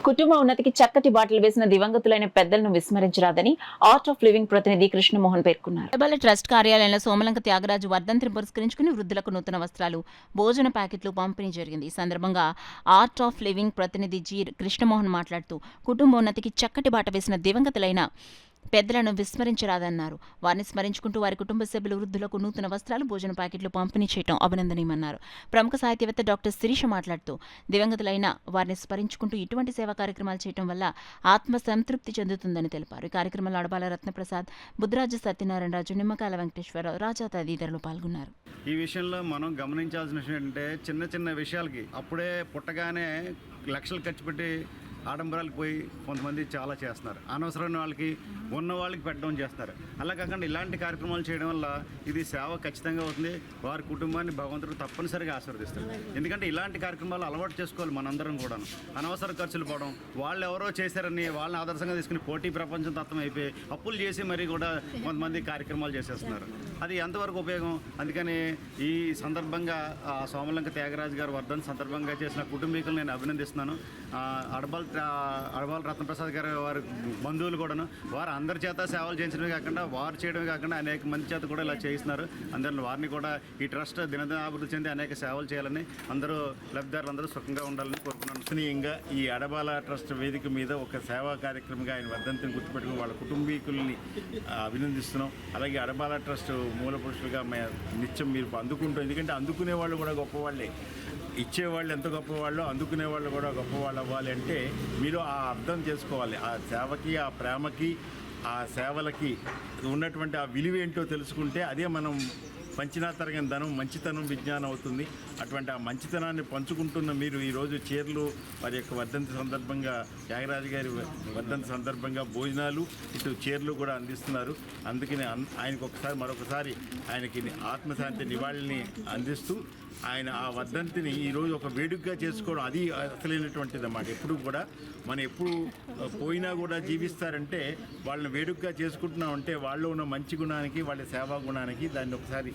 కుటుంబ ఉన్నతికి చక్కటి బాటలు వేసిన దివంగతులైన పెద్దలను విస్మరించరాదని ఆర్ట్ ఆఫ్ లివింగ్ ప్రతినిధి కృష్ణమోహన్ పేర్కొన్నారు. డబల్ ట్రస్ట్ కార్యాలయంలో సోమలంక త్యాగరాజు వర్ధంతిని పురస్కరించుకుని వృద్ధులకు నూతన వస్త్రాలు, భోజన ప్యాకెట్లు పంపిణీ జరిగింది. ఈ సందర్భంగా ఆర్ట్ ఆఫ్ లివింగ్ ప్రతినిధి జి కృష్ణమోహన్ మాట్లాడుతూ కుటుంబోన్నతికి చక్కటి బాట వేసిన దివంగతులైన పెద్దలను విస్మరించరాదన్నారు. వారిని స్మరించుకుంటూ వారి కుటుంబ సభ్యులు వృద్ధులకు నూతన వస్త్రాలు, భోజన ప్యాకెట్లు పంపిణీ చేయడం అభినందనీయమన్నారు. ప్రముఖ సాహిత్యవేత్త డాక్టర్ శిరీష మాట్లాడుతూ దివంగతులైన వారిని స్మరించుకుంటూ ఇటువంటి సేవా కార్యక్రమాలు చేయడం వల్ల ఆత్మ సంతృప్తి చెందుతుందని తెలిపారు. ఈ కార్యక్రమంలో అడబాల రత్నప్రసాద్, బుద్ధరాజు సత్యనారాయణరాజు, నిమ్మకాయల వెంకటేశ్వరరావు, రాజా తదితరులు పాల్గొన్నారు. ఈ విషయంలో మనం గమనించాల్సిన విషయం ఏంటంటే చిన్న చిన్న విషయాలకి అప్పుడే పుట్టగానే లక్షలు ఖర్చు పెట్టి ఆడంబరాలకు పోయి కొంతమంది చాలా చేస్తున్నారు. అనవసరమైన వాళ్ళకి ఉన్న వాళ్ళకి పెట్టడం చేస్తారు. అలా కాకుండా ఇలాంటి కార్యక్రమాలు చేయడం వల్ల ఇది సేవ ఖచ్చితంగా అవుతుంది. వారి కుటుంబాన్ని భగవంతుడు తప్పనిసరిగా ఆశీర్వదిస్తారు. ఎందుకంటే ఇలాంటి కార్యక్రమాలు అలవాటు చేసుకోవాలి మనందరం కూడా. అనవసర ఖర్చులు పోవడం, వాళ్ళు ఎవరో చేశారని వాళ్ళని ఆదర్శంగా తీసుకుని పోటీ ప్రపంచం తత్వం అయిపోయి అప్పులు చేసి మరీ కూడా కొంతమంది కార్యక్రమాలు చేసేస్తున్నారు. అది ఎంతవరకు ఉపయోగం? అందుకని ఈ సందర్భంగా సోమలంక త్యాగరాజు గారు వర్ధంతి సందర్భంగా చేసిన కుటుంబీకులు నేను అభినందిస్తున్నాను. అడబాల రత్నప్రసాద్ గారు వారి బంధువులు కూడాను వారు అందరి చేత సేవలు చేయించడమే కాకుండా వారు చేయడమే కాకుండా అనేక మంది చేత కూడా ఇలా చేయిస్తున్నారు. అందరిని వారిని కూడా ఈ ట్రస్ట్ దినదిన అభివృద్ధి చెంది అనేక సేవలు చేయాలని అందరూ లబ్ధిదారులు అందరూ సుఖంగా ఉండాలని కోరుకున్నాను. స్నేహంగా ఈ అడబాల ట్రస్ట్ వేదిక మీద ఒక సేవా కార్యక్రమంగా ఆయన వర్ధంతిని గుర్తుపెట్టుకుని వాళ్ళ కుటుంబీకుల్ని అభినందిస్తున్నాం. అలాగే అడబాల ట్రస్ట్ మూల పురుషులుగా నిత్యం మీరు అందుకుంటాం. ఎందుకంటే అందుకునే వాళ్ళు కూడా గొప్పవాళ్ళే. ఇచ్చేవాళ్ళు ఎంత గొప్పవాళ్ళో అందుకునే వాళ్ళు కూడా గొప్పవాళ్ళు అవ్వాలి అంటే మీరు ఆ అర్థం చేసుకోవాలి. ఆ సేవకి, ఆ ప్రేమకి, ఆ సేవలకి ఉన్నటువంటి ఆ విలువ ఏంటో తెలుసుకుంటే అదే మనం పంచినా తరగని ధనం మంచితనం విజ్ఞానం అవుతుంది. అటువంటి ఆ మంచితనాన్ని పంచుకుంటున్న మీరు ఈరోజు చీరలు వారి యొక్క వర్ధంతి సందర్భంగా త్యాగరాజు గారి వర్ధంతి సందర్భంగా భోజనాలు ఇటు చీరలు కూడా అందిస్తున్నారు. అందుకని ఆయనకు మరొకసారి ఆయనకి ఆత్మశాంతి నివాళిని అందిస్తూ ఆయన ఆ వర్ధంతిని ఈరోజు ఒక వేడుకగా చేసుకోవడం అది అసలైనటువంటిది అన్నమాట. ఎప్పుడు కూడా మనం ఎప్పుడు పోయినా కూడా జీవిస్తారంటే వాళ్ళని వేడుకగా చేసుకుంటున్నాం అంటే వాళ్ళు ఉన్న మంచి గుణానికి, వాళ్ళ సేవా గుణానికి దాన్ని ఒకసారి